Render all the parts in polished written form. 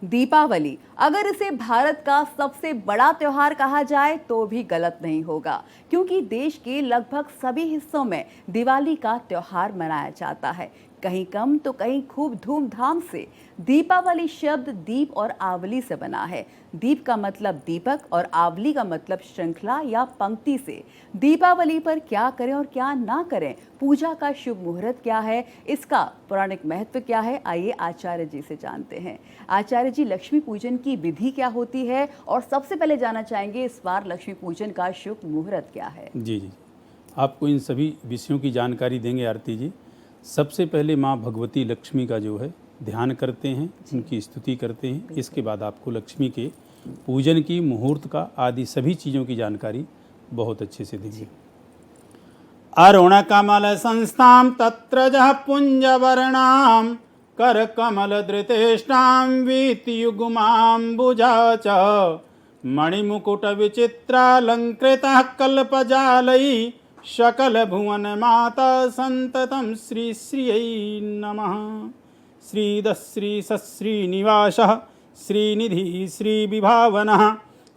दीपावली अगर इसे भारत का सबसे बड़ा त्योहार कहा जाए तो भी गलत नहीं होगा, क्योंकि देश के लगभग सभी हिस्सों में दिवाली का त्योहार मनाया जाता है। कहीं कम तो कहीं खूब धूमधाम से। दीपावली शब्द दीप और आवली से बना है। दीप का मतलब दीपक और आवली का मतलब श्रृंखला या पंक्ति से। दीपावली पर क्या करें और क्या ना करें, पूजा का शुभ मुहूर्त क्या है, इसका पौराणिक महत्व क्या है, आइए आचार्य जी से जानते हैं। आचार्य जी, लक्ष्मी पूजन की विधि क्या होती है और सबसे पहले जानना चाहेंगे इस बार लक्ष्मी पूजन का शुभ मुहूर्त क्या है। जी जी, आपको इन सभी विषयों की जानकारी देंगे आरती जी। सबसे पहले माँ भगवती लक्ष्मी का जो है ध्यान करते हैं, उनकी स्तुति करते हैं। इसके बाद आपको लक्ष्मी के पूजन की, मुहूर्त का आदि सभी चीज़ों की जानकारी बहुत अच्छे से देंगे। अरुण कमल संस्थां तत्र जः पुंजवर्णां कर कमल धृतेष्टां वीतयुग्माम्बुजा च मणिमुकुट विचित्रालंकृतः कल्पजालैः सकल भुवन माता संततं श्री श्रियै नमः। श्रीद श्री सश्रीनिवासः श्रीनिधि श्रीविभावनः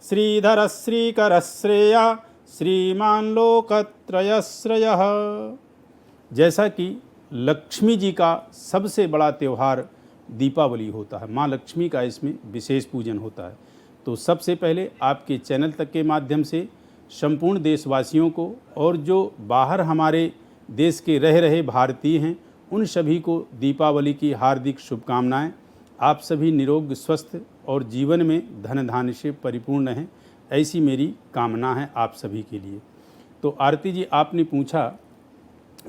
श्रीधर श्रीकर श्रेया श्रीमान लोकत्रयश्रयः। जैसा कि लक्ष्मी जी का सबसे बड़ा त्यौहार दीपावली होता है, माँ लक्ष्मी का इसमें विशेष पूजन होता है, तो सबसे पहले आपके चैनल तक के माध्यम से संपूर्ण देशवासियों को और जो बाहर हमारे देश के रह रहे भारतीय हैं उन सभी को दीपावली की हार्दिक शुभकामनाएं। आप सभी निरोग, स्वस्थ और जीवन में धन धान्य से परिपूर्ण हैं, ऐसी मेरी कामना है आप सभी के लिए। तो आरती जी, आपने पूछा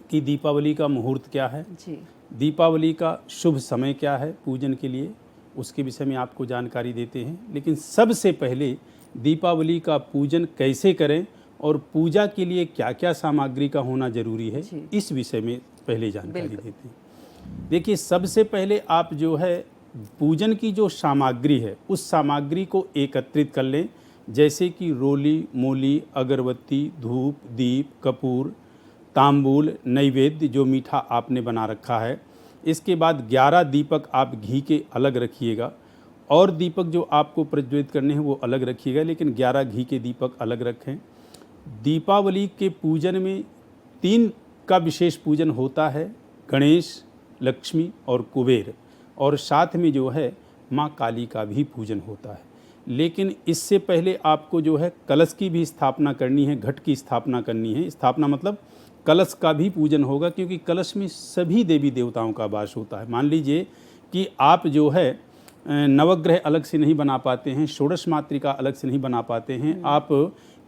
कि दीपावली का मुहूर्त क्या है जी। दीपावली का शुभ समय क्या है पूजन के लिए, उसके विषय में आपको जानकारी देते हैं। लेकिन सबसे पहले दीपावली का पूजन कैसे करें और पूजा के लिए क्या क्या सामग्री का होना जरूरी है, इस विषय में पहले जानकारी देते हैं। देखिए, सबसे पहले आप जो है पूजन की जो सामग्री है उस सामग्री को एकत्रित कर लें, जैसे कि रोली, मोली, अगरबत्ती, धूप, दीप, कपूर, तांबूल, नैवेद्य जो मीठा आपने बना रखा है। इसके बाद 11 दीपक आप घी के अलग रखिएगा और दीपक जो आपको प्रज्वलित करने हैं वो अलग रखिएगा, लेकिन 11 घी के दीपक अलग रखें। दीपावली के पूजन में 3 का विशेष पूजन होता है, गणेश, लक्ष्मी और कुबेर, और साथ में जो है माँ काली का भी पूजन होता है। लेकिन इससे पहले आपको जो है कलश की भी स्थापना करनी है, घट की स्थापना करनी है। स्थापना मतलब कलश का भी पूजन होगा, क्योंकि कलश में सभी देवी देवताओं का वास होता है। मान लीजिए कि आप जो है नवग्रह अलग से नहीं बना पाते हैं, षोडश मातृका अलग से नहीं बना पाते हैं, आप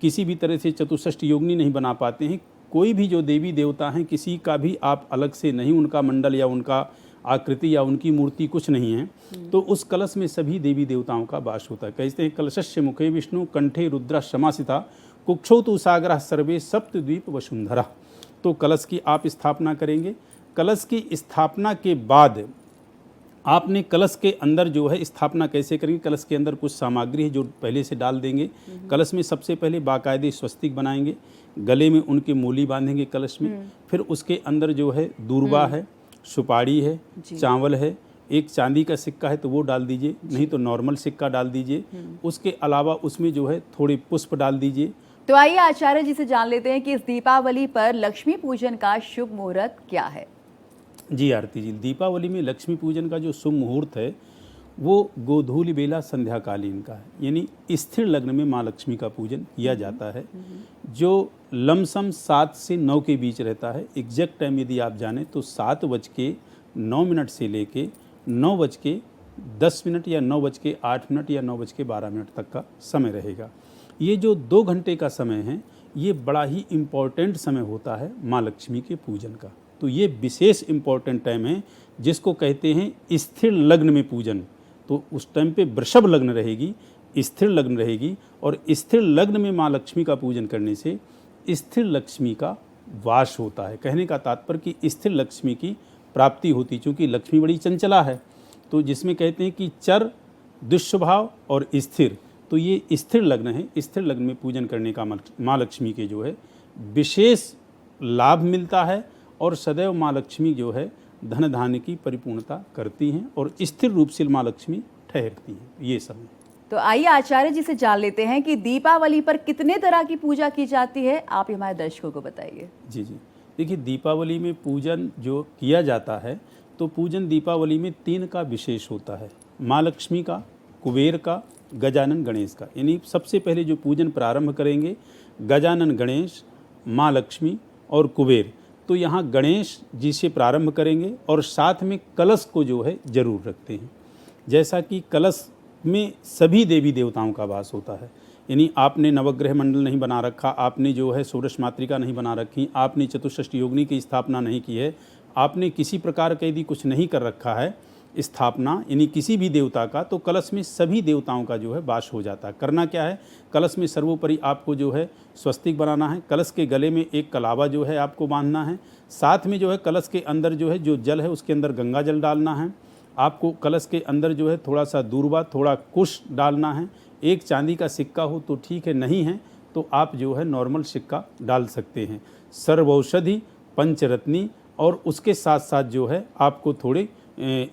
किसी भी तरह से चतुष्षष्टि योगिनी नहीं बना पाते हैं, कोई भी जो देवी देवता हैं किसी का भी आप अलग से नहीं, उनका मंडल या उनका आकृति या उनकी मूर्ति कुछ नहीं है, तो उस कलश में सभी देवी देवताओं का वास होता है। कहते हैं कलशस्य मुखे विष्णु कंठे रुद्र समासिता कुक्षौ तु सागरः सर्वे सप्तद्वीप वसुंधरा। तो कलश की आप स्थापना करेंगे। कलश की स्थापना के बाद आपने कलश के अंदर जो है स्थापना कैसे करेंगे, कलश के अंदर कुछ सामग्री है जो पहले से डाल देंगे। कलश में सबसे पहले बाकायदे स्वस्तिक बनाएंगे, गले में उनके मूली बांधेंगे कलश में। फिर उसके अंदर जो है दूर्वा है, सुपारी है, चावल है, एक चांदी का सिक्का है तो वो डाल दीजिए, नहीं तो नॉर्मल सिक्का डाल दीजिए। उसके अलावा उसमें जो है थोड़े पुष्प डाल दीजिए। तो आइए आचार्य जी से जान लेते हैं कि इस दीपावली पर लक्ष्मी पूजन का शुभ मुहूर्त क्या है। जी आरती जी, दीपावली में लक्ष्मी पूजन का जो शुभ मुहूर्त है वो गोधूली बेला संध्याकालीन का है, यानी स्थिर लग्न में माँ लक्ष्मी का पूजन किया जाता है, जो लमसम 7 से 9 के बीच रहता है। एग्जैक्ट टाइम यदि आप जानें तो 7:09 से लेके 9:10 या 9:08 या 9:12 तक का समय रहेगा। ये जो 2 घंटे का समय है ये बड़ा ही इम्पोर्टेंट समय होता है माँ लक्ष्मी के पूजन का। तो ये विशेष इम्पोर्टेंट टाइम है जिसको कहते हैं स्थिर लग्न में पूजन। तो उस टाइम पे वृषभ लग्न रहेगी, स्थिर लग्न रहेगी, और स्थिर लग्न में माँ लक्ष्मी का पूजन करने से स्थिर लक्ष्मी का वास होता है। कहने का तात्पर्य कि स्थिर लक्ष्मी की प्राप्ति होती, चूँकि लक्ष्मी बड़ी चंचला है, तो जिसमें कहते हैं कि चर, दुष्स्वभाव और स्थिर, तो ये स्थिर लग्न है। स्थिर लग्न में पूजन करने का माँ लक्ष्मी के जो है विशेष लाभ मिलता है, और सदैव माँ लक्ष्मी जो है धन धान्य की परिपूर्णता करती हैं और स्थिर रूप से माँ लक्ष्मी ठहरती हैं ये समय। तो आइए आचार्य जी से जान लेते हैं कि दीपावली पर कितने तरह की पूजा की जाती है, आप हमारे दर्शकों को बताइए। जी जी, देखिए दीपावली में पूजन जो किया जाता है तो पूजन दीपावली में 3 का विशेष होता है, माँ लक्ष्मी का, कुबेर का, गजानन गणेश का। यानी सबसे पहले जो पूजन प्रारंभ करेंगे गजानन गणेश, माँ लक्ष्मी और कुबेर। तो यहाँ गणेश जी से प्रारंभ करेंगे और साथ में कलश को जो है जरूर रखते हैं। जैसा कि कलश में सभी देवी देवताओं का वास होता है, यानी आपने नवग्रह मंडल नहीं बना रखा, आपने जो है षोडश मातृका नहीं बना रखी, आपने चतुष्षष्टि योगिनी की स्थापना नहीं की है, आपने किसी प्रकार का यदि कुछ नहीं कर रखा है स्थापना यानी किसी भी देवता का, तो कलश में सभी देवताओं का जो है वास हो जाता है। करना क्या है, कलश में सर्वोपरि आपको जो है स्वस्तिक बनाना है, कलश के गले में एक कलावा जो है आपको बांधना है, साथ में जो है कलश के अंदर जो है जो जल है उसके अंदर गंगा जल डालना है, आपको कलश के अंदर जो है थोड़ा सा दूर्वा, थोड़ा कुश डालना है। एक चांदी का सिक्का हो तो ठीक है, नहीं है तो आप जो है नॉर्मल सिक्का डाल सकते हैं। सर्वौषधि, पंचरत्नी और उसके साथ साथ जो है आपको थोड़े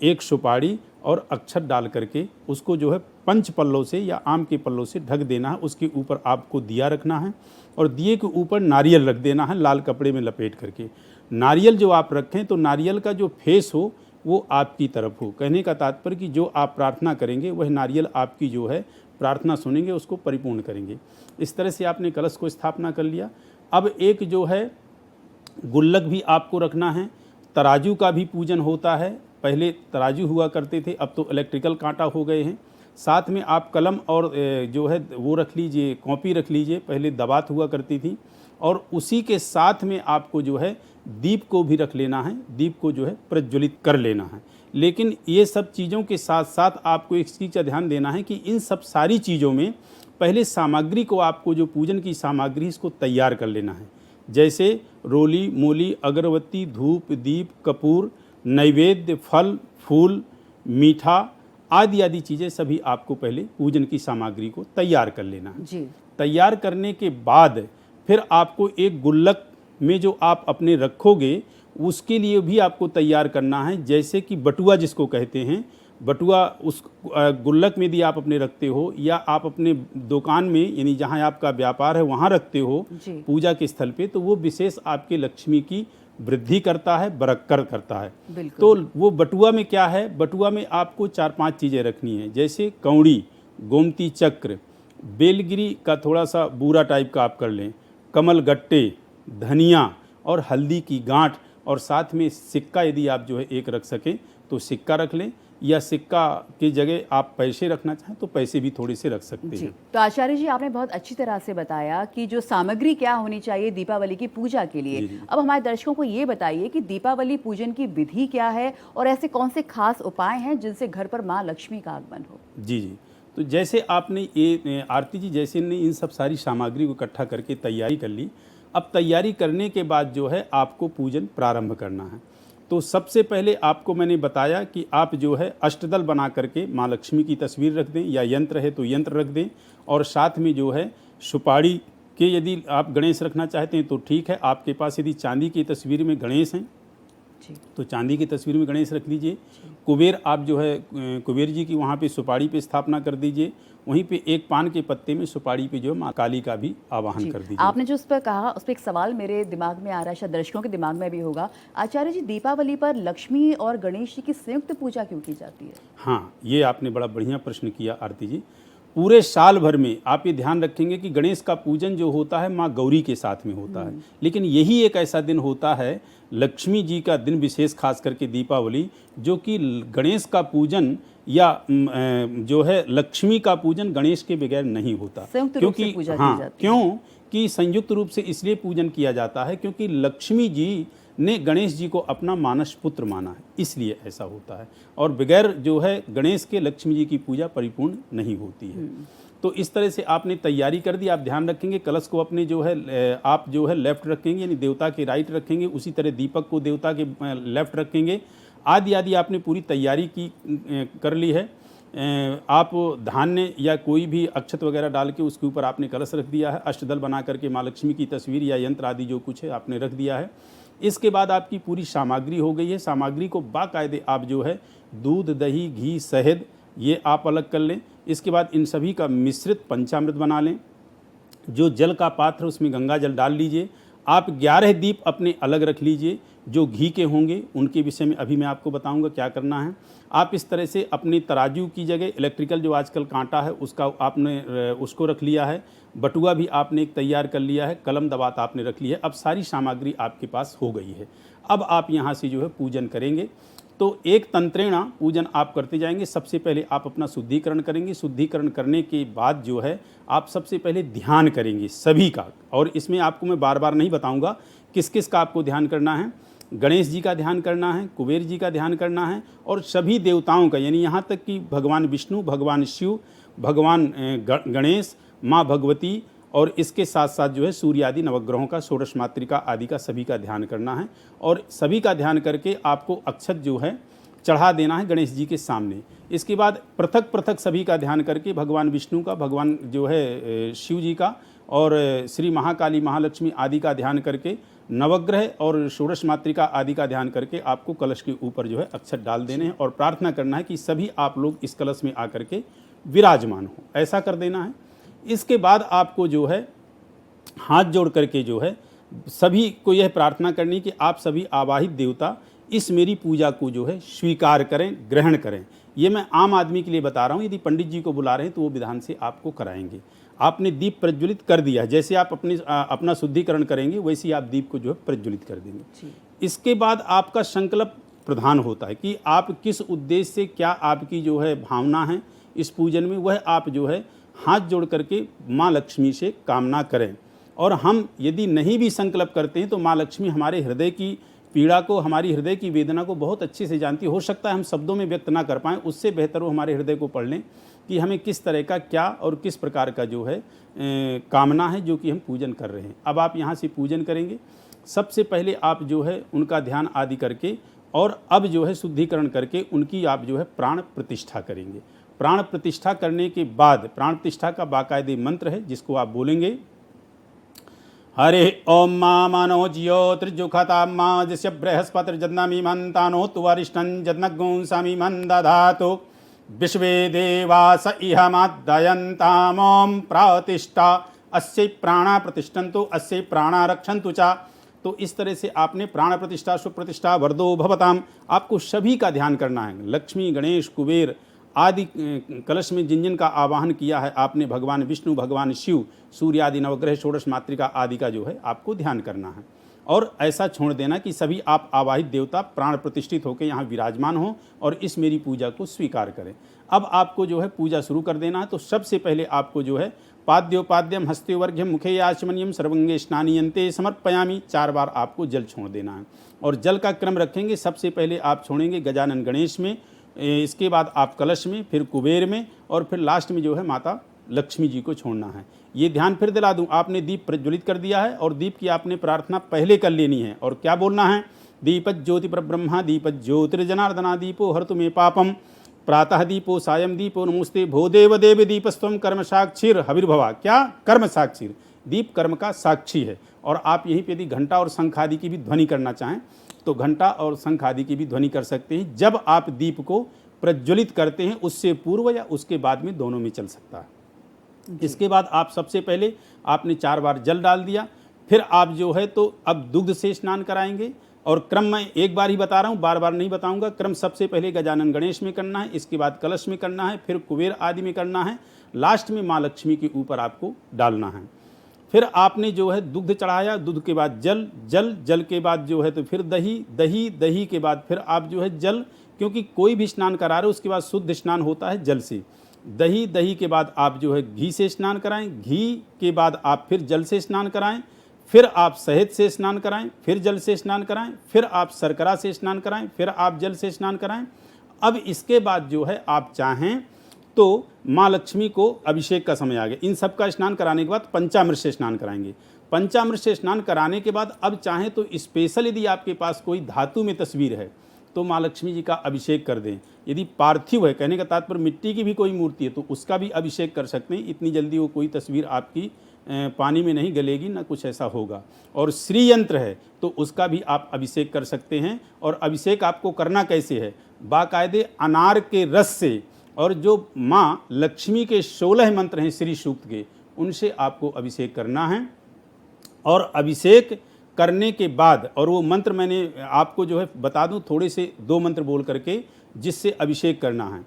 एक सुपारी और अक्षत डाल करके उसको जो है पंच पल्लों से या आम के पल्लों से ढक देना है। उसके ऊपर आपको दिया रखना है और दिए के ऊपर नारियल रख देना है लाल कपड़े में लपेट करके। नारियल जो आप रखें तो नारियल का जो फेस हो वो आपकी तरफ हो। कहने का तात्पर्य कि जो आप प्रार्थना करेंगे वह नारियल आपकी जो है प्रार्थना सुनेंगे, उसको परिपूर्ण करेंगे। इस तरह से आपने कलश को स्थापना कर लिया। अब एक जो है गुल्लक भी आपको रखना है। तराजू का भी पूजन होता है, पहले तराजू हुआ करते थे, अब तो इलेक्ट्रिकल कांटा हो गए हैं। साथ में आप कलम और जो है वो रख लीजिए, कॉपी रख लीजिए, पहले दवात हुआ करती थी। और उसी के साथ में आपको जो है दीप को भी रख लेना है, दीप को जो है प्रज्वलित कर लेना है। लेकिन ये सब चीज़ों के साथ साथ आपको एक चीज़ का ध्यान देना है कि इन सब सारी चीज़ों में पहले सामग्री को, आपको जो पूजन की सामग्री इसको तैयार कर लेना है। जैसे रोली, मूली, अगरबत्ती, धूप, दीप, कपूर, नैवेद्य, फल, फूल, मीठा आदि आदि चीज़ें सभी आपको पहले पूजन की सामग्री को तैयार कर लेना है। जी। तैयार करने के बाद फिर आपको एक गुल्लक में जो आप अपने रखोगे उसके लिए भी आपको तैयार करना है। जैसे कि बटुआ जिसको कहते हैं, बटुआ उस गुल्लक में यदि आप अपने रखते हो या आप अपने दुकान में यानी जहाँ आपका व्यापार है वहाँ रखते हो पूजा के स्थल पे, तो वो विशेष आपके लक्ष्मी की वृद्धि करता है, बरकरार करता है। तो वो बटुआ में क्या है, बटुआ में आपको 4-5 चीज़ें रखनी है। जैसे कौड़ी, गोमती चक्र, बेलगिरी का थोड़ा सा बूरा टाइप का आप कर लें, कमल गट्टे, धनिया और हल्दी की गांठ, और साथ में सिक्का यदि आप जो है एक रख सकें तो सिक्का रख लें, या सिक्का की जगह आप पैसे रखना चाहें तो पैसे भी थोड़े से रख सकते हैं। तो आचार्य जी आपने बहुत अच्छी तरह से बताया कि जो सामग्री क्या होनी चाहिए दीपावली की पूजा के लिए। अब हमारे दर्शकों को ये बताइए कि दीपावली पूजन की विधि क्या है और ऐसे कौन से खास उपाय हैं जिनसे घर पर माँ लक्ष्मी का आगमन हो। जी जी, तो जैसे आपने ये आरती जी जैसे ने इन सब सारी सामग्री को इकट्ठा करके तैयारी कर ली। अब तैयारी करने के बाद जो है आपको पूजन प्रारंभ करना है। तो सबसे पहले आपको मैंने बताया कि आप जो है अष्टदल बना करके माँ लक्ष्मी की तस्वीर रख दें, या यंत्र है तो यंत्र रख दें, और साथ में जो है सुपारी के यदि आप गणेश रखना चाहते हैं तो ठीक है। आपके पास यदि चांदी की तस्वीर में गणेश हैं तो चांदी की तस्वीर में गणेश रख लीजिए। कुबेर आप जो है कुबेर जी की वहाँ पे सुपारी पे स्थापना कर दीजिए। वहीं पे एक पान के पत्ते में सुपारी पे जो है माँ काली का भी आवाहन कर दीजिए। आपने जो उस पर कहा उस पर एक सवाल मेरे दिमाग में आ रहा है, शायद दर्शकों के दिमाग में भी होगा। आचार्य जी, दीपावली पर लक्ष्मी और गणेश जी की संयुक्त पूजा क्यों की जाती है? हाँ, ये आपने बड़ा बढ़िया प्रश्न किया आरती जी। पूरे साल भर में आप ये ध्यान रखेंगे कि गणेश का पूजन जो होता है माँ गौरी के साथ में होता है, लेकिन यही एक ऐसा दिन होता है लक्ष्मी जी का दिन विशेष, खास करके दीपावली, जो कि गणेश का पूजन या जो है लक्ष्मी का पूजन गणेश के बगैर नहीं होता। क्योंकि क्योंकि संयुक्त रूप से इसलिए पूजन किया जाता है क्योंकि लक्ष्मी जी ने गणेश जी को अपना मानस पुत्र माना है, इसलिए ऐसा होता है। और बगैर जो है गणेश के लक्ष्मी जी की पूजा परिपूर्ण नहीं होती है। तो इस तरह से आपने तैयारी कर दी। आप ध्यान रखेंगे कलश को अपने जो है आप जो है लेफ्ट रखेंगे, यानी देवता के राइट रखेंगे, उसी तरह दीपक को देवता के लेफ्ट रखेंगे। आदि आदि आपने पूरी तैयारी की कर ली है। आप धान्य या कोई भी अक्षत वगैरह डाल के उसके ऊपर आपने कलश रख दिया है। अष्टदल बना करके माँ लक्ष्मी की तस्वीर या यंत्र आदि जो कुछ है आपने रख दिया है। इसके बाद आपकी पूरी सामग्री हो गई है। सामग्री को बाकायदे आप जो है दूध, दही, घी, शहद ये आप अलग कर लें। इसके बाद इन सभी का मिश्रित पंचामृत बना लें। जो जल का पात्र उसमें गंगा जल डाल लीजिए। आप 11 दीप अपने अलग रख लीजिए। जो घी के होंगे उनके विषय में अभी मैं आपको बताऊंगा क्या करना है। आप इस तरह से अपनी तराजू की जगह इलेक्ट्रिकल जो आजकल कांटा है उसका आपने उसको रख लिया है। बटुआ भी आपने एक तैयार कर लिया है। कलम दवात आपने रख ली है। अब सारी सामग्री आपके पास हो गई है। अब आप यहाँ से जो है पूजन करेंगे। तो एक तंत्रेणा पूजन आप करते जाएंगे। सबसे पहले आप अपना शुद्धिकरण करेंगे। शुद्धिकरण करने के बाद जो है आप सबसे पहले ध्यान करेंगे सभी का। और इसमें आपको मैं बार बार नहीं बताऊंगा किस किस का आपको ध्यान करना है। गणेश जी का ध्यान करना है, कुबेर जी का ध्यान करना है और सभी देवताओं का, यानी यहाँ तक कि भगवान विष्णु, भगवान शिव, भगवान गणेश, माँ भगवती और इसके साथ साथ जो है सूर्य आदि नवग्रहों का, षोडश मातृका आदि का सभी का ध्यान करना है। और सभी का ध्यान करके आपको अक्षत जो है चढ़ा देना है गणेश जी के सामने। इसके बाद पृथक पृथक सभी का ध्यान करके भगवान विष्णु का, भगवान जो है शिव जी का और श्री महाकाली महालक्ष्मी आदि का ध्यान करके, नवग्रह और षोडश मातृका आदि का ध्यान करके आपको कलश के ऊपर जो है अक्षत डाल देने हैं और प्रार्थना करना है कि सभी आप लोग इस कलश में आकर के विराजमान हो। ऐसा कर देना है। इसके बाद आपको जो है हाथ जोड़ करके जो है सभी को यह प्रार्थना करनी कि आप सभी आवाहित देवता इस मेरी पूजा को जो है स्वीकार करें, ग्रहण करें। ये मैं आम आदमी के लिए बता रहा हूँ। यदि पंडित जी को बुला रहे हैं तो वो विधान से आपको कराएंगे। आपने दीप प्रज्वलित कर दिया है। जैसे आप अपना शुद्धिकरण करेंगे वैसे ही आप दीप को जो है प्रज्वलित कर देंगे। इसके बाद आपका संकल्प प्रधान होता है कि आप किस उद्देश्य से, क्या आपकी जो है भावना है इस पूजन में, वह आप जो है हाथ जोड़ करके माँ लक्ष्मी से कामना करें। और हम यदि नहीं भी संकल्प करते हैं तो माँ लक्ष्मी हमारे हृदय की पीड़ा को, हमारी हृदय की वेदना को बहुत अच्छे से जानती। हो सकता है हम शब्दों में व्यक्त ना कर पाएँ, उससे बेहतर वो हमारे हृदय को पढ़ लें कि हमें किस तरह का क्या और किस प्रकार का जो है कामना है जो कि हम पूजन कर रहे हैं। अब आप यहाँ से पूजन करेंगे। सबसे पहले आप जो है उनका ध्यान आदि करके और अब जो है शुद्धिकरण करके उनकी आप जो है प्राण प्रतिष्ठा करेंगे। प्राण प्रतिष्ठा करने के बाद प्राण प्रतिष्ठा का बाकायदे मंत्र है जिसको आप बोलेंगे, हरे ओम मा मानो ज्योतिर्जुखता मा जस्य बृहस्पतिर्जन्नमीमन्तानो तुवरिष्ठं जन्नगुंसमीमं दधातु विश्वे देवास इहमादयन्तामों प्रतिष्ठा अस्यै प्राणा प्रतिष्ठन्तु अस्यै प्राणा रक्षन्तु च। तो इस तरह से आपने प्राण प्रतिष्ठा, सुप्रतिष्ठा, वरदो भवताम, आपको सभी का ध्यान करना है। लक्ष्मी, गणेश, कुबेर आदि कलश में जिन जिन का आवाहन किया है आपने, भगवान विष्णु, भगवान शिव, सूर्य आदि नवग्रह, षोडश मातृका आदि का जो है आपको ध्यान करना है। और ऐसा छोड़ देना कि सभी आप आवाहित देवता प्राण प्रतिष्ठित होकर यहाँ विराजमान हों और इस मेरी पूजा को स्वीकार करें। अब आपको जो है पूजा शुरू कर देना है। तो सबसे पहले आपको जो है पाद्योपाद्यम हस्त्योवर्घ्यम मुखे आचमनियम सर्वंगे स्नानियंते समर्पयामि, 4 बार आपको जल छोड़ देना है। और जल का क्रम रखेंगे। सबसे पहले आप छोड़ेंगे गजानन गणेश में, इसके बाद आप कलश में, फिर कुबेर में और फिर लास्ट में जो है माता लक्ष्मी जी को छोड़ना है। ये ध्यान फिर दिला दूं, आपने दीप प्रज्वलित कर दिया है और दीप की आपने प्रार्थना पहले कर लेनी है। और क्या बोलना है, दीपज् ज्योति परब्रह्मा दीपज् ज्योतिर्जनार्दना दीपो हरतु मे पापम प्रातः दीपो सायं दीपो नमोस्ते भो देव देव दीपस्त्वं कर्म साक्षीर हविर्भवा। क्या कर्म साक्षीर, दीप कर्म का साक्षी है। और आप यहीं पे यदि घंटा और शंख आदि की भी ध्वनि करना चाहें तो घंटा और शंख आदि की भी ध्वनि कर सकते हैं। जब आप दीप को प्रज्वलित करते हैं उससे पूर्व या उसके बाद में दोनों में चल सकता है। इसके बाद आप सबसे पहले आपने 4 बार जल डाल दिया। फिर आप जो है तो अब दुग्ध से स्नान कराएंगे। और क्रम मैं एक बार ही बता रहा हूँ, बार बार नहीं बताऊंगा। क्रम सबसे पहले गजानन गणेश में करना है, इसके बाद कलश में करना है, फिर कुबेर आदि में करना है, लास्ट में माँ लक्ष्मी के ऊपर आपको डालना है। फिर आपने जो है दुग्ध चढ़ाया, दूध के बाद जल, जल के बाद जो है तो फिर दही के बाद फिर आप जो है जल, क्योंकि कोई भी स्नान करा रहे हो उसके बाद शुद्ध स्नान होता है जल से। दही के बाद आप जो है घी से स्नान कराएं, घी के बाद आप फिर जल से स्नान कराएं, फिर आप शहद से स्नान कराएं, फिर जल से स्नान कराएं, फिर आप शर्करा से स्नान कराएं, फिर आप जल से स्नान कराएं। अब इसके बाद जो है आप चाहें तो माँ लक्ष्मी को अभिषेक का समय आ गया। इन सब का स्नान कराने के बाद पंचामृत से स्नान कराएंगे। पंचामृत से स्नान कराने के बाद अब चाहें तो स्पेशल यदि आपके पास कोई धातु में तस्वीर है तो माँ लक्ष्मी जी का अभिषेक कर दें। यदि पार्थिव है, कहने का तात्पर्य मिट्टी की भी कोई मूर्ति है, तो उसका भी अभिषेक कर सकते हैं। इतनी जल्दी वो कोई तस्वीर आपकी पानी में नहीं गलेगी, ना कुछ ऐसा होगा। और श्री यंत्र है तो उसका भी आप अभिषेक कर सकते हैं। और अभिषेक आपको करना कैसे है, बाकायदे अनार के रस से और जो माँ लक्ष्मी के 16 मंत्र हैं श्री सूक्त के, उनसे आपको अभिषेक करना है। और अभिषेक करने के बाद, और वो मंत्र मैंने आपको जो है बता दूं, थोड़े से 2 मंत्र बोल करके जिससे अभिषेक करना है।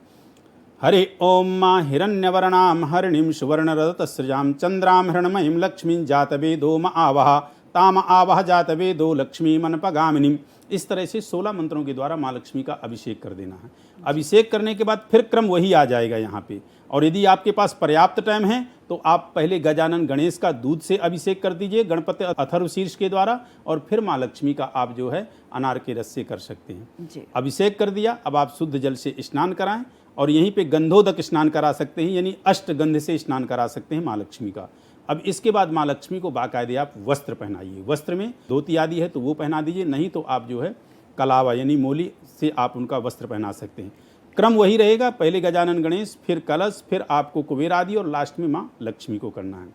हरि ओम माँ हिरण्यवर्णाम हरिणीम सुवर्णरदतस्रजाम चंद्राम हिरण्मयीं लक्ष्मीं जातवेदो म आवह ताम आवह जातवेदो लक्ष्मी मनपगामिनीम। इस तरह से 16 मंत्रों के द्वारा माँ लक्ष्मी का अभिषेक कर देना है। अभिषेक करने के बाद फिर क्रम वही आ जाएगा यहाँ पे। और यदि आपके पास पर्याप्त टाइम है तो आप पहले गजानन गणेश का दूध से अभिषेक कर दीजिए गणपति अथर्व शीर्ष के द्वारा, और फिर माँ लक्ष्मी का आप जो है अनार के रस से कर सकते हैं जी। अभिषेक कर दिया, अब आप शुद्ध जल से स्नान कराएं और यहीं पे गंधोदक स्नान करा सकते हैं, यानी अष्टगंध से स्नान करा सकते हैं माँ लक्ष्मी का। अब इसके बाद माँ लक्ष्मी को बाकायदे आप वस्त्र पहनाइए। वस्त्र में धोती आदि है तो वो पहना दीजिए, नहीं तो आप जो है कलावा यानी मोली से आप उनका वस्त्र पहना सकते हैं। क्रम वही रहेगा, पहले गजानन गणेश, फिर कलश, फिर आपको कुबेर आदि और लास्ट में माँ लक्ष्मी को करना है।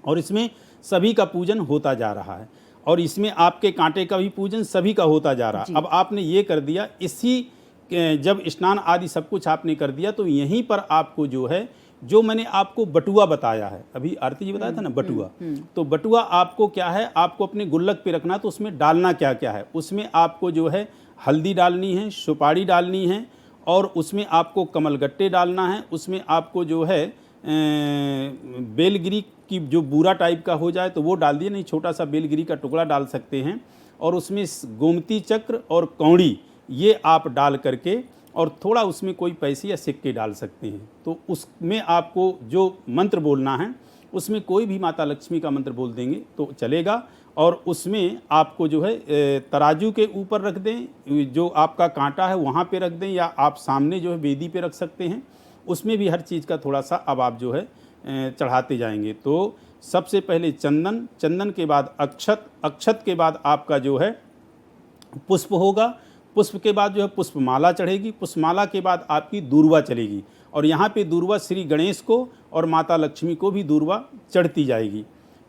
और इसमें सभी का पूजन होता जा रहा है और इसमें आपके कांटे का भी पूजन सभी का होता जा रहा है। अब आपने ये कर दिया, इसी जब स्नान आदि सब कुछ आपने कर दिया तो यहीं पर आपको जो है, जो मैंने आपको बटुआ बताया है, अभी आरती जी बताया था ना बटुआ, तो बटुआ आपको क्या है, आपको अपने गुल्लक पे रखना। तो उसमें डालना क्या क्या है, उसमें आपको जो है हल्दी डालनी है, सुपारी डालनी है, और उसमें आपको कमलगट्टे डालना है। उसमें आपको जो है बेलगिरी की जो बूरा टाइप का हो जाए तो वो डाल दिए, नहीं छोटा सा बेलगिरी का टुकड़ा डाल सकते हैं। और उसमें गोमती चक्र और कौड़ी ये आप डाल करके, और थोड़ा उसमें कोई पैसे या सिक्के डाल सकते हैं। तो उसमें आपको जो मंत्र बोलना है, उसमें कोई भी माता लक्ष्मी का मंत्र बोल देंगे तो चलेगा। और उसमें आपको जो है तराजू के ऊपर रख दें, जो आपका कांटा है वहाँ पे रख दें, या आप सामने जो है वेदी पे रख सकते हैं। उसमें भी हर चीज़ का थोड़ा सा अब आप जो है चढ़ाते जाएंगे। तो सबसे पहले चंदन, चंदन के बाद अक्षत, अक्षत के बाद आपका जो है पुष्प होगा, पुष्प के बाद जो है पुष्पमाला चढ़ेगी, पुष्पमाला के बाद आपकी दूर्वा चलेगी। और यहाँ पे दूर्वा श्री गणेश को और माता लक्ष्मी को भी दूर्वा चढ़ती जाएगी।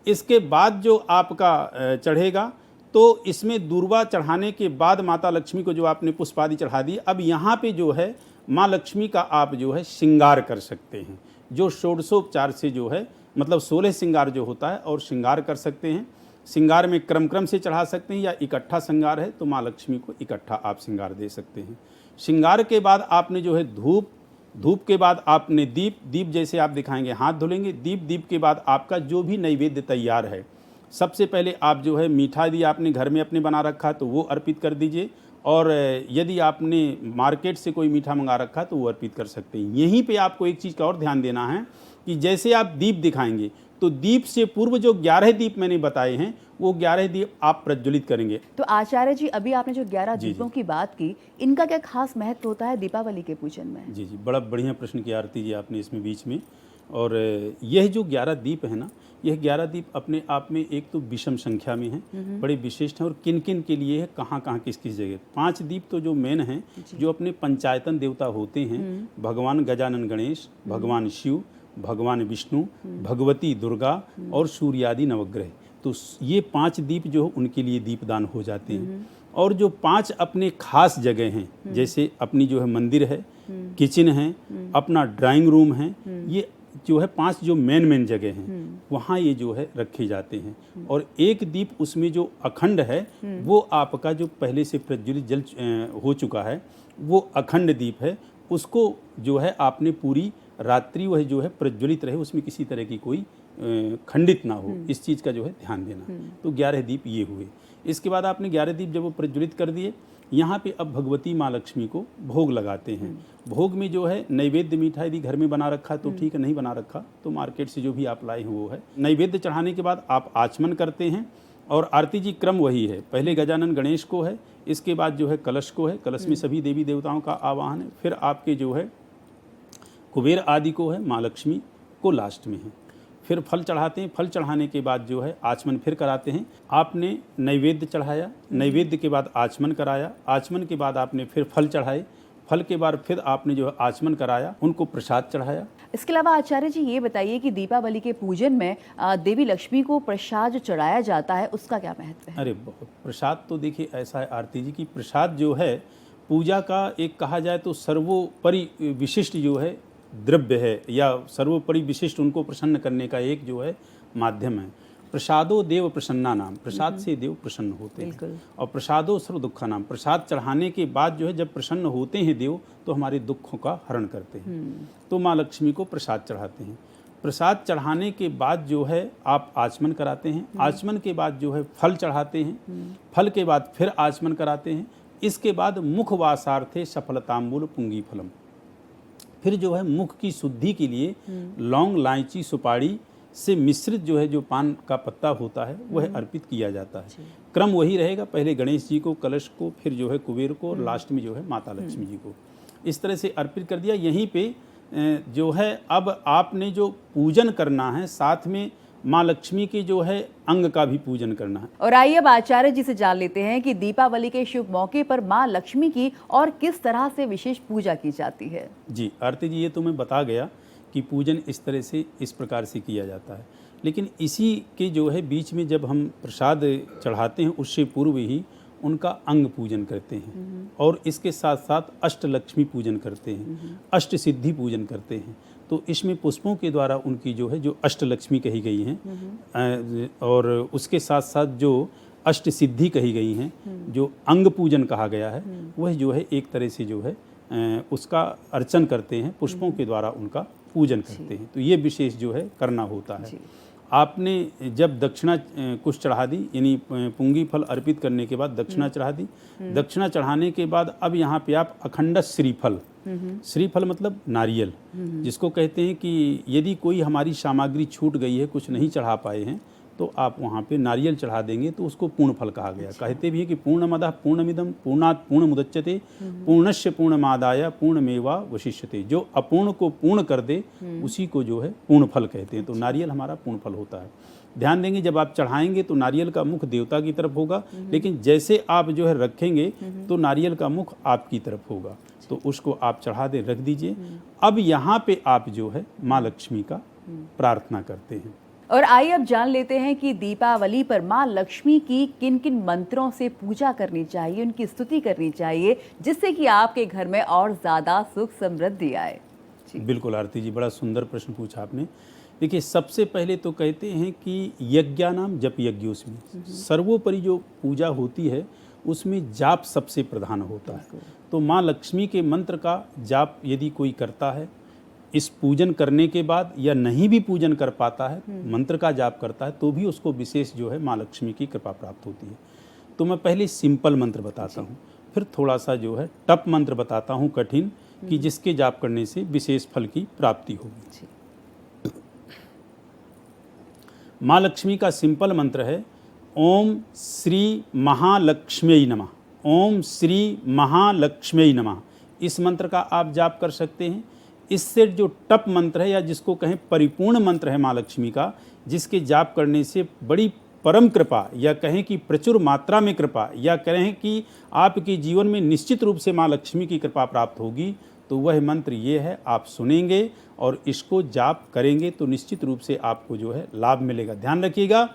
इसके बाद जो आपका चढ़ेगा, तो इसमें दूर्वा चढ़ाने के बाद माता लक्ष्मी को जो आपने पुष्प आदि चढ़ा दी, अब यहाँ पे जो है माँ लक्ष्मी का आप जो है श्रृंगार कर सकते हैं, जो षोडशोपचार से जो है मतलब 16 श्रृंगार जो होता है और श्रृंगार कर सकते हैं। श्रृंगार में क्रम क्रम से चढ़ा सकते हैं, या इकट्ठा श्रृंगार है तो माँ लक्ष्मी को इकट्ठा आप श्रृंगार दे सकते हैं। श्रृंगार के बाद आपने जो है धूप, धूप के बाद आपने दीप, दीप जैसे आप दिखाएंगे हाथ धुलेंगे, दीप, दीप के बाद आपका जो भी नैवेद्य तैयार है, सबसे पहले आप जो है मीठा यदि आपने घर में अपने बना रखा तो वो अर्पित कर दीजिए, और यदि आपने मार्केट से कोई मीठा मंगा रखा तो वो अर्पित कर सकते हैं। यहीं पे आपको एक चीज़ का और ध्यान देना है कि जैसे आप दीप दिखाएंगे तो दीप से पूर्व जो 11 दीप मैंने बताए हैं वो 11 दीप आप प्रज्वलित करेंगे। तो आचार्य जी, अभी आपने जो 11 दीपों की बात की, इनका क्या खास महत्व होता है दीपावली के पूजन में? जी जी, बड़ा बढ़िया प्रश्न किया आरती जी आपने इसमें बीच में। और यह जो 11 दीप है ना, यह 11 दीप अपने आप में एक तो विषम संख्या में है, बड़े विशिष्ट हैं। और किन किन के लिए है, कहाँ कहाँ किस किस जगह। 5 दीप तो जो मेन हैं, जो अपने पंचायतन देवता होते हैं, भगवान गजानन गणेश, भगवान शिव, भगवान विष्णु, भगवती दुर्गा और सूर्यादि नवग्रह। तो ये 5 दीप जो उनके लिए दीपदान हो जाते हैं। और जो 5 अपने खास जगह हैं, जैसे अपनी जो है मंदिर है, किचन है, अपना ड्राइंग रूम है, ये जो है 5 जो मेन जगह हैं वहाँ ये जो है रखे जाते हैं। और एक दीप उसमें जो अखंड है वो आपका जो पहले से प्रज्वलित जल हो चुका है वो अखंड दीप है। उसको जो है आपने पूरी रात्रि वह जो है प्रज्वलित रहे, उसमें किसी तरह की कोई खंडित ना हो, इस चीज़ का जो है ध्यान देना। तो 11 दीप ये हुए। इसके बाद आपने 11 दीप जब वो प्रज्वलित कर दिए, यहाँ पे अब भगवती माँ लक्ष्मी को भोग लगाते हैं। भोग में जो है नैवेद्य मीठा यदि घर में बना रखा तो ठीक है, नहीं बना रखा तो मार्केट से जो भी आप लाए हैं वो है। नैवेद्य चढ़ाने के बाद आप आचमन करते हैं। और आरती जी क्रम वही है, पहले गजानन गणेश को है, इसके बाद जो है कलश को है, कलश में सभी देवी देवताओं का आवाहन है, फिर आपके जो है कुबेर आदि को है, माँ लक्ष्मी को लास्ट में है। फिर फल चढ़ाते हैं, फल चढ़ाने के बाद जो है आचमन फिर कराते हैं। आपने नैवेद्य चढ़ाया, नैवेद्य के बाद आचमन कराया, आचमन के बाद आपने फिर फल चढ़ाए, फल के बाद फिर आपने जो है आचमन कराया, उनको प्रसाद चढ़ाया। इसके अलावा आचार्य जी ये बताइए कि दीपावली के पूजन में देवी लक्ष्मी को प्रसाद जो चढ़ाया जाता है उसका क्या महत्व है? अरे बहुत, प्रसाद तो देखिए ऐसा है आरती जी की प्रसाद जो है पूजा का एक कहा जाए तो सर्वोपरि विशिष्ट जो है द्रव्य है, या सर्वोपरि विशिष्ट उनको प्रसन्न करने का एक जो है माध्यम है। प्रसादो देव प्रसन्ना नाम, प्रसाद से देव प्रसन्न होते हैं। और प्रसादो सर्व दुखा नाम, प्रसाद चढ़ाने के बाद जो है जब प्रसन्न होते हैं देव तो हमारे दुखों का हरण करते हैं। तो माँ लक्ष्मी को प्रसाद चढ़ाते हैं। प्रसाद चढ़ाने के बाद जो है आप आचमन कराते हैं। आचमन के बाद जो है फल चढ़ाते हैं। फल के बाद फिर आचमन कराते हैं। इसके बाद मुखवासार्थे सफलतांबूल पुंगी फलम, फिर जो है मुख की शुद्धि के लिए लौंग, इलायची, सुपारी से मिश्रित जो है जो पान का पत्ता होता है वह अर्पित किया जाता है। क्रम वही रहेगा, पहले गणेश जी को, कलश को, फिर जो है कुबेर को, और लास्ट में जो है माता लक्ष्मी जी को। इस तरह से अर्पित कर दिया। यहीं पे जो है अब आपने जो पूजन करना है साथ में माँ लक्ष्मी के जो है अंग का भी पूजन करना है। और आइए अब आचार्य जी से जान लेते हैं कि दीपावली के शुभ मौके पर माँ लक्ष्मी की और किस तरह से विशेष पूजा की जाती है। जी आरती जी, ये तो मैं बता गया कि पूजन इस तरह से, इस प्रकार से किया जाता है। लेकिन इसी के जो है बीच में जब हम प्रसाद चढ़ाते हैं उससे पूर्व ही उनका अंग पूजन करते हैं, और इसके साथ साथ अष्टलक्ष्मी पूजन करते हैं, अष्ट सिद्धि पूजन करते हैं। तो इसमें पुष्पों के द्वारा उनकी जो है जो अष्टलक्ष्मी कही गई हैं, और उसके साथ साथ जो अष्ट सिद्धि कही गई हैं, जो अंग पूजन कहा गया है, वह जो है एक तरह से जो है उसका अर्चन करते हैं, पुष्पों के द्वारा उनका पूजन करते हैं। तो ये विशेष जो है करना होता है। आपने जब दक्षिणा कुछ चढ़ा दी, यानी पुंगी फल अर्पित करने के बाद दक्षिणा चढ़ा दी। दक्षिणा चढ़ाने के बाद अब यहाँ पे आप अखंड श्रीफल, श्रीफल मतलब नारियल, जिसको कहते हैं कि यदि कोई हमारी सामग्री छूट गई है, कुछ नहीं चढ़ा पाए हैं, तो आप वहाँ पे नारियल चढ़ा देंगे तो उसको पूर्ण फल कहा गया। कहते भी है कि पूर्णमदः पूर्णमिदं पूर्णात् पूर्णमुदच्यते पूर्णस्य पूर्णमादाय पूर्णमेवा वशिष्यते। जो अपूर्ण को पूर्ण कर दे उसी को जो है पूर्ण फल कहते हैं। तो नारियल हमारा पूर्ण फल होता है। ध्यान देंगे जब आप चढ़ाएंगे तो नारियल का मुख देवता की तरफ होगा, लेकिन जैसे आप जो है रखेंगे तो नारियल का मुख आपकी तरफ होगा। तो उसको आप चढ़ा दे, रख दीजिए। अब यहाँ पे आप जो है माँ लक्ष्मी का प्रार्थना करते हैं। और आइए अब जान लेते हैं कि दीपावली पर माँ लक्ष्मी की किन किन मंत्रों से पूजा करनी चाहिए, उनकी स्तुति करनी चाहिए, जिससे कि आपके घर में और ज़्यादा सुख समृद्धि आए। बिल्कुल आरती जी, बड़ा सुंदर प्रश्न पूछा आपने। देखिए, सबसे पहले तो कहते हैं कि यज्ञानाम जप यज्ञोस्मि, सर्वोपरि जो पूजा होती है उसमें जाप सबसे प्रधान होता है। तो माँ लक्ष्मी के मंत्र का जाप यदि कोई करता है इस पूजन करने के बाद, या नहीं भी पूजन कर पाता है, मंत्र का जाप करता है, तो भी उसको विशेष जो है माँ लक्ष्मी की कृपा प्राप्त होती है। तो मैं पहले सिंपल मंत्र बताता हूँ, फिर थोड़ा सा जो है टप मंत्र बताता हूँ, कठिन, कि जिसके जाप करने से विशेष फल की प्राप्ति होगी। माँ लक्ष्मी का सिंपल मंत्र है ओम श्री महालक्ष्म्यै नमः। ओम श्री महालक्ष्म्यै नमः। इस मंत्र का आप जाप कर सकते हैं। इससे जो टप मंत्र है, या जिसको कहें परिपूर्ण मंत्र है माँ लक्ष्मी का, जिसके जाप करने से बड़ी परम कृपा, या कहें कि प्रचुर मात्रा में कृपा, या कहें कि आपके जीवन में निश्चित रूप से माँ लक्ष्मी की कृपा प्राप्त होगी, तो वह मंत्र ये है। आप सुनेंगे और इसको जाप करेंगे तो निश्चित रूप से आपको जो है लाभ मिलेगा। ध्यान रखिएगा,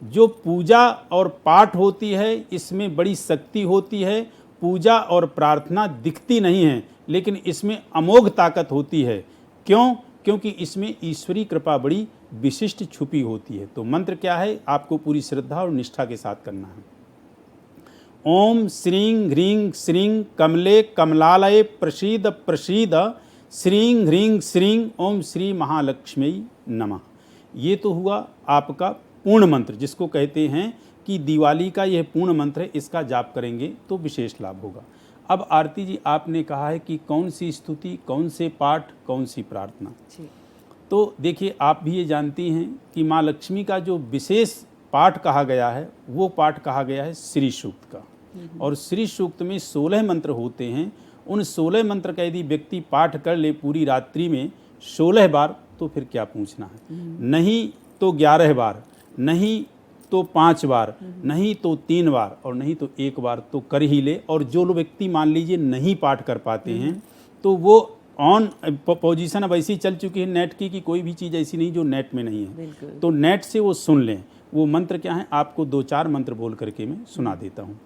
जो पूजा और पाठ होती है इसमें बड़ी शक्ति होती है। पूजा और प्रार्थना दिखती नहीं है, लेकिन इसमें अमोघ ताकत होती है। क्यों? क्योंकि इसमें ईश्वरी कृपा बड़ी विशिष्ट छुपी होती है। तो मंत्र क्या है, आपको पूरी श्रद्धा और निष्ठा के साथ करना है। ओम श्रीं ह्रीं श्रीं कमले कमलालये प्रसीद प्रसीद श्रीं ह्रीं श्रीं ओम श्री महालक्ष्म्यै नमः। ये तो हुआ आपका पूर्ण मंत्र, जिसको कहते हैं कि दिवाली का यह पूर्ण मंत्र है, इसका जाप करेंगे तो विशेष लाभ होगा। अब आरती जी, आपने कहा है कि कौन सी स्तुति, कौन से पाठ, कौन सी प्रार्थना। तो देखिए, आप भी ये जानती हैं कि माँ लक्ष्मी का जो विशेष पाठ कहा गया है वो पाठ कहा गया है श्री सूक्त का। और श्री सूक्त में 16 मंत्र होते हैं। उन 16 मंत्र का यदि व्यक्ति पाठ कर ले पूरी रात्रि में 16 बार, तो फिर क्या पूछना है। नहीं तो 11 बार, नहीं तो 5 बार, नहीं तो 3 बार, और नहीं तो 1 बार तो कर ही ले। और जो लोग व्यक्ति मान लीजिए नहीं पाठ कर पाते हैं, तो वो ऑन पोजीशन अब ऐसी चल चुकी है नेट की कि कोई भी चीज़ ऐसी नहीं जो नेट में नहीं है, तो नेट से वो सुन लें। वो मंत्र क्या है, आपको 2-4 मंत्र बोल करके मैं सुना देता हूँ।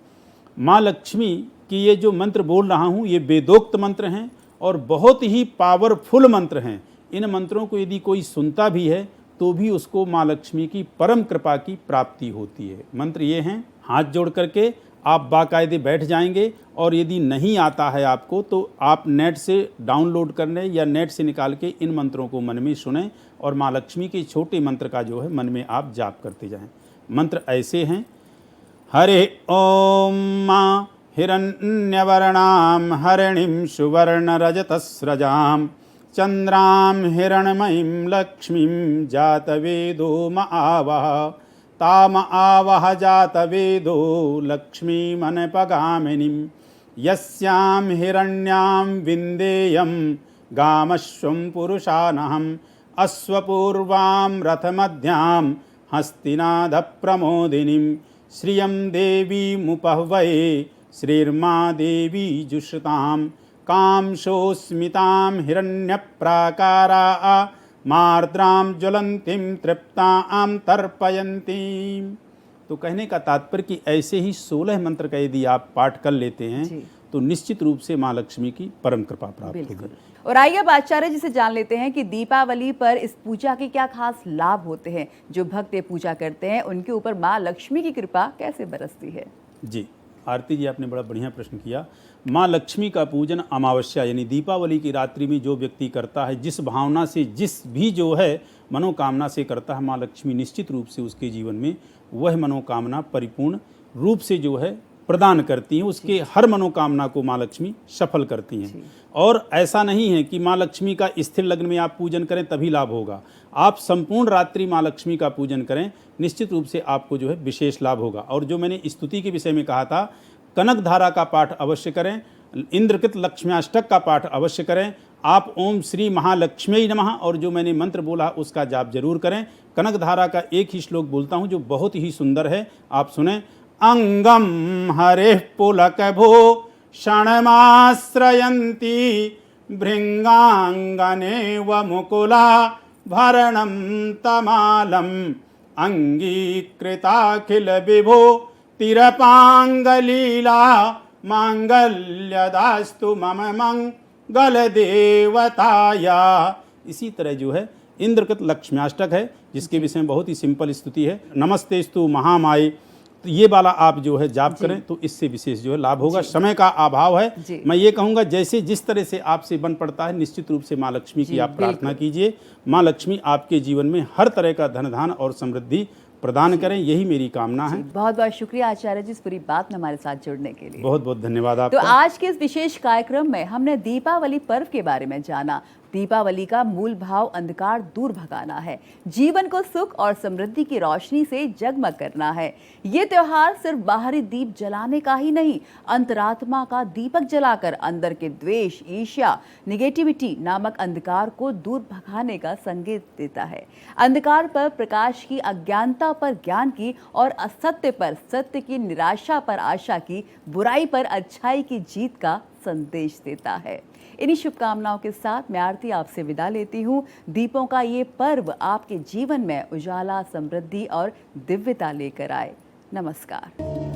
माँ लक्ष्मी की ये जो मंत्र बोल रहा हूँ ये वेदोक्त मंत्र हैं और बहुत ही पावरफुल मंत्र हैं। इन मंत्रों को यदि कोई सुनता भी है तो भी उसको माँ लक्ष्मी की परम कृपा की प्राप्ति होती है। मंत्र ये हैं, हाथ जोड़ करके आप बाकायदे बैठ जाएंगे और यदि नहीं आता है आपको तो आप नेट से डाउनलोड करने या नेट से निकाल के इन मंत्रों को मन में सुनें और माँ लक्ष्मी के छोटे मंत्र का जो है मन में आप जाप करते जाएं। मंत्र ऐसे हैं, हरे ओम माँ हिरण्यवर्णां हरिणीं सुवर्णरजतस्रजां चंद्रां हिरण्मयीं लक्ष्मीं जातवेदो म आवह ताम आवह जातवेदो लक्ष्मीमनपगामिनीं यस्यां हिरण्यां विन्देयं गामश्वं पुरुषानहम् अश्वपूर्वां रथमध्यां हस्तिनादप्रमोदिनीं श्रियं देवीमुपह्वये श्रीर्मा देवी जुषतां कांशोस्मितां हिरण्यप्राकारा मार्द्रां ज्वलंतीं तृप्तां तर्पयन्तीं। तो कहने का तात्पर्य कि ऐसे ही 16 मंत्र का यदि आप पाठ कर लेते हैं तो निश्चित रूप से माँ लक्ष्मी की परम कृपा प्राप्त होगी। और आइए अब आचार्य जी से जान लेते हैं कि दीपावली पर इस पूजा के क्या खास लाभ होते हैं। जो भक्त ये पूजा करते हैं उनके ऊपर माँ लक्ष्मी की कृपा कैसे बरसती है? जी आरती जी, आपने बड़ा बढ़िया प्रश्न किया। माँ लक्ष्मी का पूजन अमावस्या यानी दीपावली की रात्रि में जो व्यक्ति करता है, जिस भावना से, जिस भी जो है मनोकामना से करता है, माँ लक्ष्मी निश्चित रूप से उसके जीवन में वह मनोकामना परिपूर्ण रूप से जो है प्रदान करती हैं। उसके हर मनोकामना को माँ लक्ष्मी सफल करती हैं। और ऐसा नहीं है कि माँ लक्ष्मी का स्थिर लग्न में आप पूजन करें तभी लाभ होगा। आप संपूर्ण रात्रि माँ लक्ष्मी का पूजन करें, निश्चित रूप से आपको जो है विशेष लाभ होगा। और जो मैंने स्तुति के विषय में कहा था, कनक धारा का पाठ अवश्य करें, इंद्रकृत लक्ष्म्याष्टक का पाठ अवश्य करें, आप ओम श्री महालक्ष्मी नमः और जो मैंने मंत्र बोला उसका जाप जरूर करें। कनक धारा का एक ही श्लोक बोलता हूँ जो बहुत ही सुंदर है, आप सुने। अंगम हरे पुलकभो क्षणमाश्रयन्ती भृंगांगने व मुकुला भरणं तमालम अंगीकृताखिल विभो तिरपांगलीला मांगल्यदास्तु मम मंगल देवताया। इसी तरह जो है इंद्रकृत लक्ष्म्याष्टक है जिसके विषय में बहुत ही सिंपल स्तुति है, नमस्तेस्तु महामाई। तो ये वाला आप जो है जाप करें तो इससे विशेष जो है लाभ होगा। समय का अभाव है, मैं ये कहूँगा जैसे जिस तरह से आपसे बन पड़ता है निश्चित रूप से माँ लक्ष्मी की आप प्रार्थना कीजिए। माँ लक्ष्मी आपके जीवन में हर तरह का धन धान और समृद्धि प्रदान करें, यही मेरी कामना है। बहुत बहुत शुक्रिया आचार्य जी इस पूरी बात में हमारे साथ जुड़ने के लिए। बहुत बहुत धन्यवाद तो आपका। आज के इस विशेष कार्यक्रम में हमने दीपावली पर्व के बारे में जाना। दीपावली का मूल भाव अंधकार दूर भगाना है, जीवन को सुख और समृद्धि की रोशनी से जगमग करना है। ये त्योहार सिर्फ बाहरी दीप जलाने का ही नहीं, अंतरात्मा का दीपक जलाकर अंदर के द्वेष, ईर्ष्या, निगेटिविटी नामक अंधकार को दूर भगाने का संकेत देता है। अंधकार पर प्रकाश की, अज्ञानता पर ज्ञान की और असत्य पर सत्य की, निराशा पर आशा की, बुराई पर अच्छाई की जीत का संदेश देता है। इन्हीं शुभकामनाओं के साथ मैं आरती आपसे विदा लेती हूँ। दीपों का ये पर्व आपके जीवन में उजाला, समृद्धि और दिव्यता लेकर आए। नमस्कार।